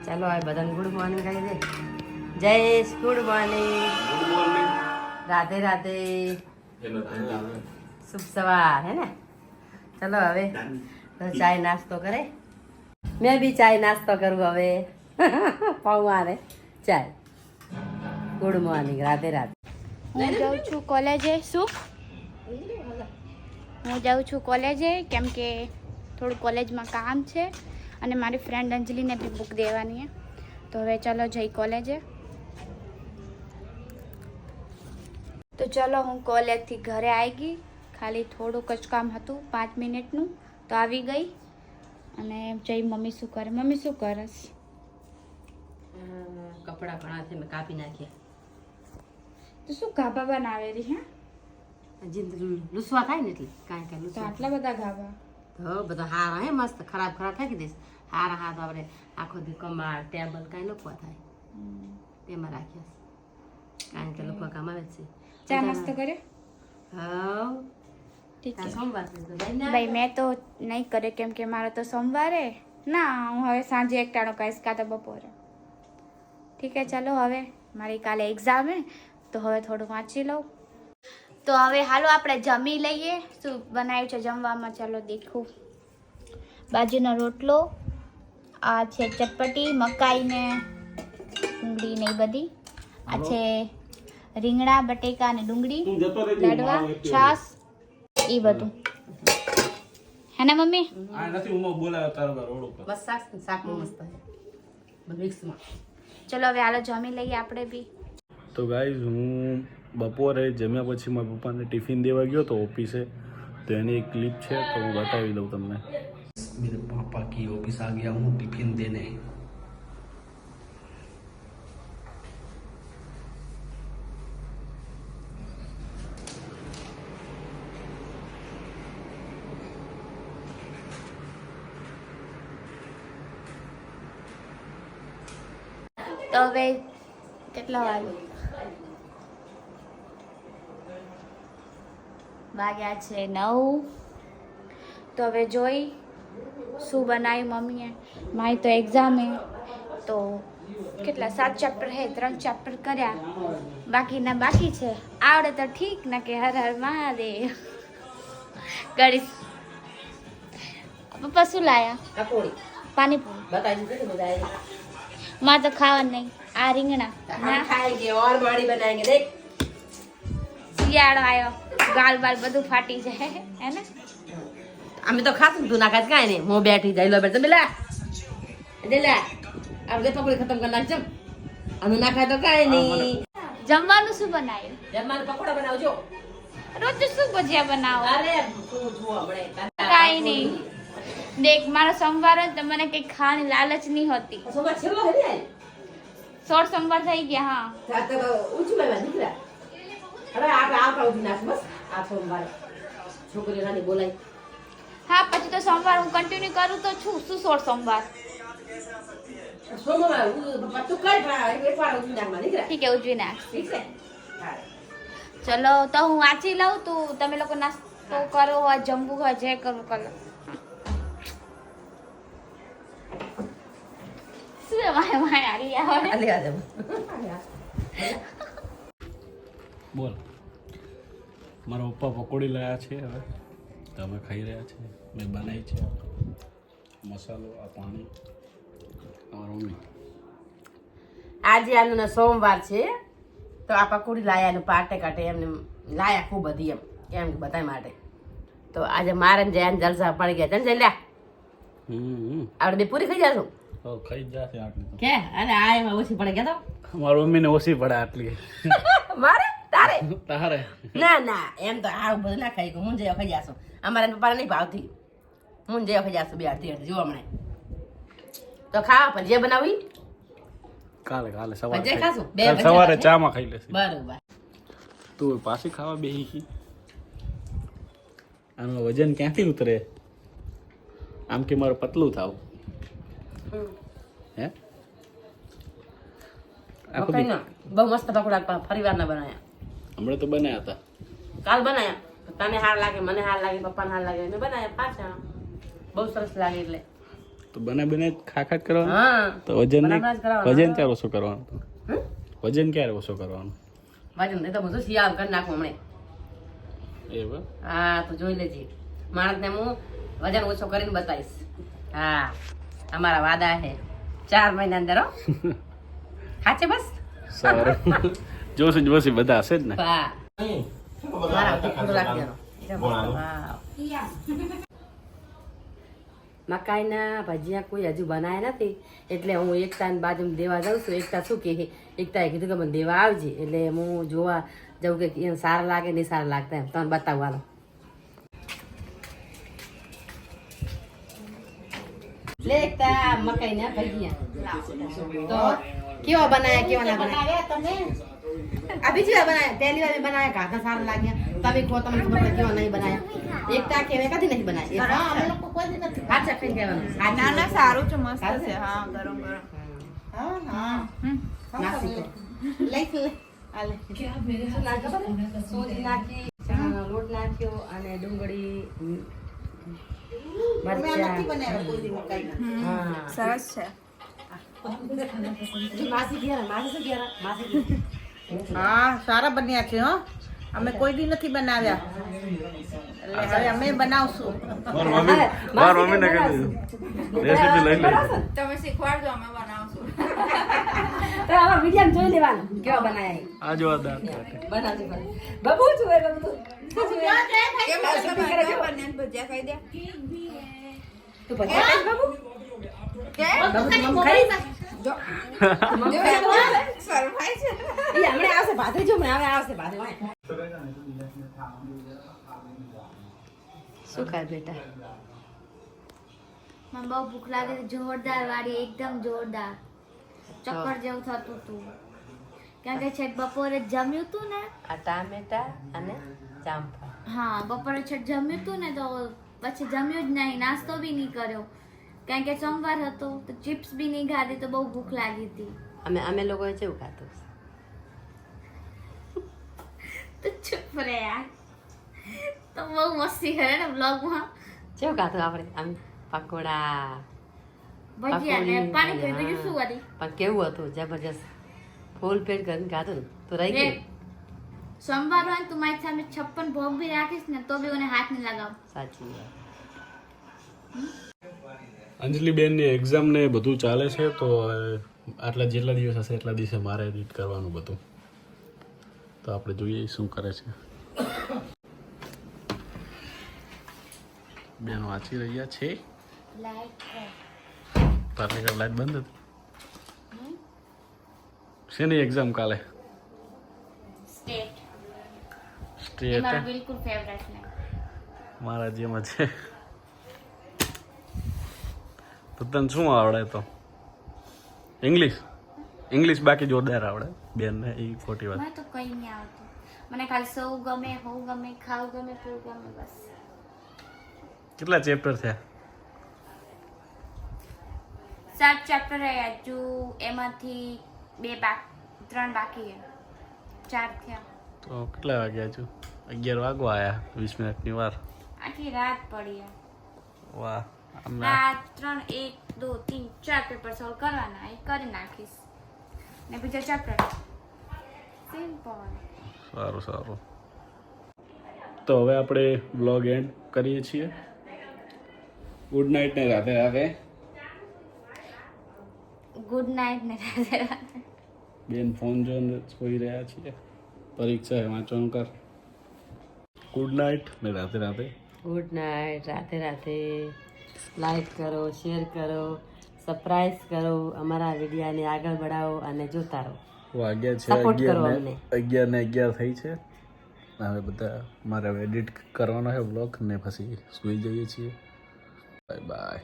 ચાલો હવે બધાને ગુડ મોર્નિંગ કહી દે. જય ગુડ મોર્નિંગ. રાધે રાધે. શુભ સવાર હે ને. ચલો હવે ચાય નાસ્તો કરે. મેં બી ચાય નાસ્તો કરું હવે. પૌવારે ચાય. Good morning. રાધે રાધે. હું જાઉં છું કોલેજે. શું હું જાઉં છું કોલેજે કેમ કે થોડું કોલેજમાં કામ છે અને મારી ફ્રેન્ડ અંજલિને બી બુક દેવાની છે. તો હવે ચલો જઈ કોલેજે. તો ચલો હું કોલેજથી ઘરે આવી ગઈ. ખાલી થોડુંક જ કામ હતું 5 મિનિટનું, તો આવી ગઈ. અને જઈ મમ્મી શું કરે. મમ્મી શું કરસ? કપડા ઘણા છે મેં કાપી નાખ્યા. તો શું ગાભા બનાવેલી? હે લૂસવા થાય ને એટલે કાંઈ કાંઈ તો લૂસવા. આટલા બધા ગાભા? તો બધા હારા હે મસ્ત. ખરાબ ફેંકી દઈશ. હારા હાથ આપણે આખો દી કમાડ ટેબલ કાંઈ લખવા થાય તેમાં રાખ્યા. કારણ કે લખવા કામ આવે જ છે. ચા નાસ્તો કર્યો? હા ઠીક છે સોમવાર ભાઈ. મેં તો નહીં કર્યો કેમ કે મારે તો સોમવારે ના. હું હવે સાંજે એક ટાણો કહીશ કાં તો બપોરે. ઠીક છે ચાલો. હવે મારી કાલે એક્ઝામ હે તો હવે થોડું વાંચી લઉં. તો હવે હાલો આપણે જમી લઈએ. શું બનાવ્યું છે જમવામાં ચાલો દેખું. બાજરીનો રોટલો, આ છે ચટપટી મકાઈ ને ડુંગળી ને એ બધી. આ છે રીંગણા બટેકા અને ડુંગળી, લાડવા, છાશ એ બધું. હે ને મમ્મી? આ નથી ઉમો બોલાયો તારો રોડ ઉપર. બસ શાક બહુ મસ્ત છે મિક્સમાં. ચલો હવે હાલો જમી લઈએ આપણે બી. તો ગાઈઝ હું બપોરે જમ્યા પછી મારા પપ્પાને ટિફિન દેવા ગયો તો ઓફિસે. તો એની એક ક્લિપ છે તો હું બતાવી દઉં તમને. मेरे पापा की ऑफिस आ गया हूँ टिफिन देने. તો હવે કેટલા વાગ્યા છે 9. તો હવે જોઈ શું બનાવ્યું મમ્મીએ. મારી તો એક્ઝામ હે તો કેટલા 7 ચેપ્ટર હે. 3 ચેપ્ટર કર્યા, બાકીના બાકી છે. આવડે તો ઠીક ના કે હર હર મહાદેવ કરીશ. પપ્પા શું લાયા? કકોડી પાણીપુરી. બતાવી દીધી ને બધાએ. માં તો ખાવાનું નહીં. આ રીંગણા हम खाएंगे और बड़ी बनाएंगे देख. શિયાળો આવ્યો, ગાલ બાલ બધું ફાટી જાય હે ને. અમે તો ખાતું તું નાખાય કાંઈ નહીં. હું બેઠી જાય લો બેઠ તમે લે લે આપણે પકોડી ખતમ કરી નાખજો. અમે નાખાય તો કાંઈ નહીં. જમવાનું શું બનાવ્યું? જમવાનું પકોડા બનાવજો. રોજ શું ભજીયા બનાવો? અરે તું જુઓ હમણે કાંઈ નહીં. દેખ મારો સોમવાર હોય તો મને કઈ ખાવાની લાલચ નહીં હોતી. સોમવાર છેલ્લો હે ને. 16 સોમવાર થઈ ગયા. હા સાથે તો ઊંચું લેવા દીકરા. હવે આપણે આવતા ઉઠી નાખ બસ. આ સોમવારે છોકરી નાની બોલાય. હા પછી તો સોમવાર હું કન્ટિન્યુ કરું તો છું. શું 16 સોમવાર? સોમવાર તું કઈ એકવાર ઉઠી નાખમાં દીકરા. ઠીક છે ઉજવી નાખ. ઠીક છે. ચલો તો હું વાંચી લઉં. તું તમે લોકો નાસ્તો કરો હોય જમવું હોય જે કરવું કરો. શું માય માય આલી આવે? આલી આ જમ. બોલ. મારા પપ્પા પકોડી લાયા છે. હવે તો અમે ખાઈ રહ્યા છે. મેં બનાવી છે મસાલો, આ પાણી, અમારા મમ્મી. આજે આનો સોમવાર છે તો આ પકોડી લાયા ને પાટે કાટે એમને લાયા ખૂબ બધી એમ બધા માટે. તો આજે મારે ને જયાને જલસા પડી ગયા. જન જલ્યા આપણે બે પૂરી ખાઈ જાશું. ખાઈ જ જશે આટલી તો. કે અરે આ એમાં ઓછી પડે ગયા તો મારા મમ્મીને ઓછી પડે આટલી. મારે તારે તારે ના એમ તો આવું બધું ના ખાઈ હું જઈ ખાઈ જાશું. અમારા પપ્પાને નહીં ભાવતી. હું જઈ ખાઈ જાશું બે આરતી જો હમણાં. તો ખાવા પણ જે બનાવી કાલે ભજીયા ખાશું. બે સવારે ભજીયા સવારે ચામાં ખાઈ લેશે. બરોબર. તું પાછી ખાવા બેહી. આનું વજન ક્યાંથી ઉતરે? આમ કે મારું પતલું થાવ હે. બહુ મસ્ત પકોડા ફરીવાર ના બનાયા. હમણાં તો બનાયા હતા. કાલ બનાયા. તને હાર લાગે, મને હાર લાગે, પપ્પાને હાર લાગે. મેં બનાયા પાછા. બહુ સરસ લાગે એટલે તો બને ખા કરવાનું. હા તો વજન બરાબર જ કરવાનું. વજન ક્યારે ઓછું કરવાનું? હમ? વજન ક્યારે ઓછું કરવાનું? વજન એ તો બધું શિયાળ કરી નાખું હમણે. એવું હા તો જોઈ લેજે માણસને હું વજન ઓછો કરીને બતાવીશ. હા અમારા વાદા છે 4 મહિના અંદર હો. સાચે બસ સારું. જોશી બધા હશે જ ને. હા મારા બધું ખોટું રાખી દેવાનું. હા મકાઈના ભજીયા કોઈ હજુ બનાવ્યા નથી એટલે હું એકતાની બાજુમાં દેવા જાઉં છું. એકતા શું કહે એકતાએ કીધું કે મને દેવા આવજે એટલે હું જોવા જાઉં કે એને સારા લાગે નહીં સારા લાગતા એમ તમને બતાવવાનું. લે એકતા મકાઈના ભજીયા તો કેવા બનાયા કેવા ના બનાયા આ બીજી વાર બનાયા પહેલી વાર મેં બનાયા ઘાટા સારા લાગ્યા તમે કહો તમને ખબર પડે કેવા નહીં બનાયા એકતા કે મેં કદી નહીં બનાયા અમે લોકો કોઈ નથી કાચા ખાઈને કહેવાનું ના ના સારું છે મસ્ત છે હા ગરમ ગરમ નાસી તો સોજી નાખી ચણાનો લોટ નાખ્યો અને ડુંગળી મરચાં હા સરસ છે માસી ઘેરા માસી શું ઘેરા માસી હા સારા બન્યા છે હો અમે કોઈ દી નથી બનાવ્યા એટલે હવે અમે બનાવશું મારી મમ્મીને કહી દીધું રેસીપી લઈ લે. તમે શીખવાડજો અમે બનાવશું તો આવા વિડિયો જોઈ લેવાનું કેવા બનાયા આ જો આ દાંત કાઢે. બનાવજો બાબુ જોવે બાબુ ભજીયા ખાઈ દે તું ભજીયા ખાઈશ બાબુ કે બાબુ તું મમ ખાઈશ જો સરપ્રાઈઝ છે ઈ હમણે આવશે ભાથરી જો હમણે આવશે ભાથરી શું ખાય બેટા મને બહુ ભૂખ લાગે છે જોરદાર વાળી એકદમ જોરદાર ચક્કર જેવું થતું હતું કારણ કે છેક બપોરે જમ્યું હતું ને આ ટામેટા અને જામફળ હા બપોરે છેક જમ્યું હતું ને તો પછી જમ્યું જ નહીં નાસ્તો બી નહીં કર્યો કારણ કે સોમવાર હતો તો ચિપ્સ બી નહીં ખાધી તો બહુ ભૂખ લાગી હતી અમે લોકોએ કેવું ખાતું તો ચૂપ રે યાર તો બહુ મસ્તી કરે ને બ્લોગમાં કેવું ખાતું આપણે આમ પકોડા ભજીયા ને પકોડી, પાણી પી બીજું હા. શું કરી પણ કેવું હતું જબરજસ્ત ફૂલ પેટ કરીને ખાધું ને તો રહી ગયું સોમવાર હોય ને તું મારી સામે 56 ભોગ બી રાખીશ ને તો બી મને હાથ નહીં લગાવ સાચી વાત. અંજલિ બેનની એક્ઝામ ને બધું ચાલે છે તો આટલા જેટલા દિવસ હશે એટલા દિવસે મારે એડિટ કરવાનું બધું તો આપણે જોઈએ શું કરે છે. બેન વાંચી રહ્યા છે. તારી લાઈટ બંધ હતી. શેની એક્ઝામ કાલે? સ્ટેટ સ્ટેટ મારા બિલકુલ ફેવરેટ ને મારા જેમ છે. તો તને શું આવડે? તો ઇંગ્લિશ બાકી જોરદાર આવડે બેન ને એ ખોટી વાત. મને તો કઈ નહીં આવતું મને ખાલી સૌ ગમે હોવું ગમે ખાવું ગમે પીવું ગમે બસ કેટલા ચેપ્ટર થયા? 7 ચેપ્ટર રહ્યા હજુ એમાંથી 3 બાકી છે 4 થયા તો કેટલા વાગ્યા છું? 11 વાગવા આયા 20 મિનિટની વાર. આખી રાત પડી વાહ અમે રાત 3 1 2 3 4 પેપર સોલ્વ કરવાના એ કરી નાખીશ ને બીજા ચેપ્ટર સિમ્પલ સારું. તો હવે આપણે બ્લોગ એન્ડ કરીએ છીએ. ગુડ નાઇટ ને રાધે રાધે. ગુડ નાઇટ ને રાધે રાધે બેન ફોન જોઈને સોઈ રહ્યા છીએ. પરીક્ષા છે વાંચવાનું કર. ગુડ નાઇટ ને Radhe Radhe. Good night Radhe Radhe. Like કરો શેર કરો સબસ્ક્રાઇબ કરો અમારા વિડીયાને આગળ બઢાવો અને જોતા રહો. વાગ્યા છે Support કરો અમને. 11 થઈ છે. હવે બધા મારે એડિટ કરવાનો છે બ્લોગ ને પછી સુઈ જઈએ છીએ. Bye bye.